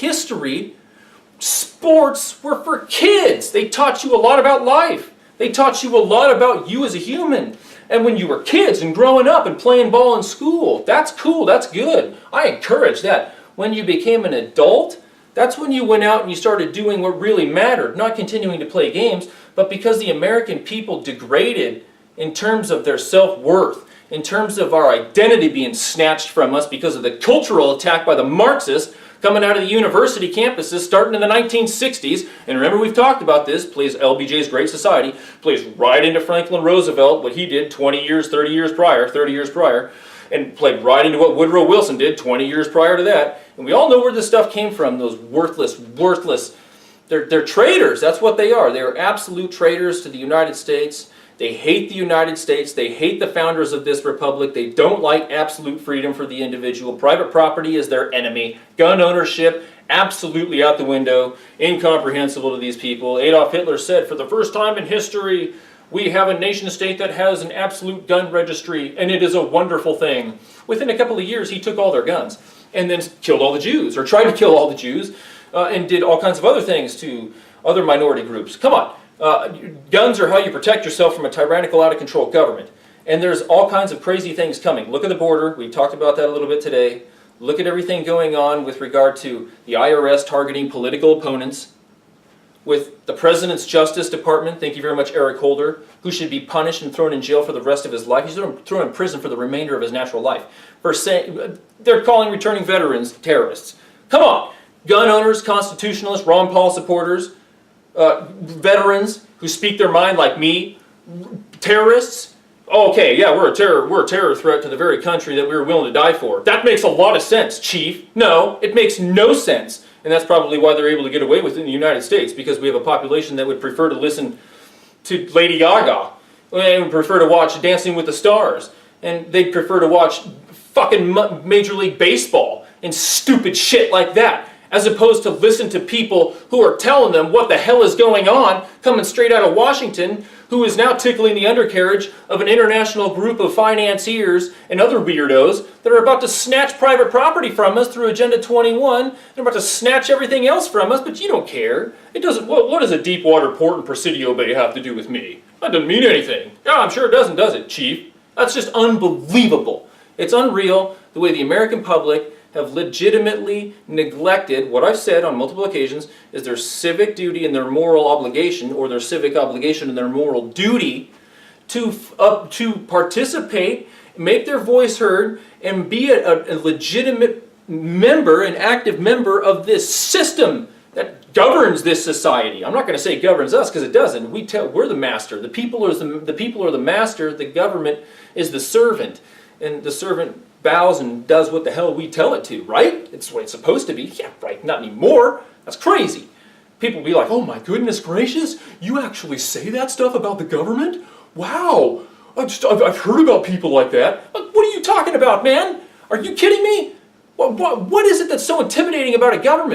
history, sports were for kids. They taught you a lot about life. They taught you a lot about you as a human. And when you were kids and growing up and playing ball in school, that's cool, that's good. I encourage that. When you became an adult, that's when you went out and you started doing what really mattered, not continuing to play games, but because the American people degraded in terms of their self-worth, in terms of our identity being snatched from us because of the cultural attack by the Marxists coming out of the university campuses starting in the 1960s. And remember, we've talked about this, plays LBJ's Great Society, plays right into Franklin Roosevelt, what he did 20 years, 30 years prior, and played right into what Woodrow Wilson did 20 years prior to that. And we all know where this stuff came from, those worthless, they're traitors, that's what they are. They are absolute traitors to the United States. They hate the United States. They hate the founders of this republic. They don't like absolute freedom for the individual. Private property is their enemy. Gun ownership, absolutely out the window. Incomprehensible to these people. Adolf Hitler said, for the first time in history, we have a nation state that has an absolute gun registry, and it is a wonderful thing. Within a couple of years, he took all their guns and then killed all the Jews, or tried to kill all the Jews, and did all kinds of other things to other minority groups. Come on. Guns are how you protect yourself from a tyrannical, out-of-control government. And there's all kinds of crazy things coming. Look at the border. We talked about that a little bit today. Look at everything going on with regard to the IRS targeting political opponents, with the President's Justice Department, thank you very much, Eric Holder, who should be punished and thrown in jail for the rest of his life. He's thrown in prison for the remainder of his natural life. For saying, they're calling returning veterans terrorists. Come on! Gun owners, constitutionalists, Ron Paul supporters, veterans who speak their mind like me, terrorists. Oh, okay, yeah, we're a terror threat to the very country that we were willing to die for. That makes a lot of sense, Chief. No, it makes no sense. And that's probably why they're able to get away with it in the United States, because we have a population that would prefer to listen to Lady Gaga, and would prefer to watch Dancing with the Stars, and they'd prefer to watch fucking Major League Baseball and stupid shit like that, as opposed to listen to people who are telling them what the hell is going on, coming straight out of Washington, who is now tickling the undercarriage of an international group of financiers and other weirdos that are about to snatch private property from us through Agenda 21. They're about to snatch everything else from us, but you don't care. It doesn't. What does a deep water port in Presidio Bay have to do with me? That doesn't mean anything. Yeah, I'm sure it doesn't, does it, Chief? That's just unbelievable. It's unreal the way the American public have legitimately neglected what I've said on multiple occasions is their civic duty and their moral obligation, or their civic obligation and their moral duty to participate, make their voice heard, and be a legitimate member, an active member of this system that governs this society. I'm not going to say governs us, because it doesn't. We're the master. The people are the master. The government is the servant, and the servant bows and does what the hell we tell it to, right? It's the way it's supposed to be. Yeah, right, not anymore. That's crazy. People will be like, oh my goodness gracious, you actually say that stuff about the government? Wow, I've heard about people like that. What are you talking about, man? Are you kidding me? What is it that's so intimidating about a government?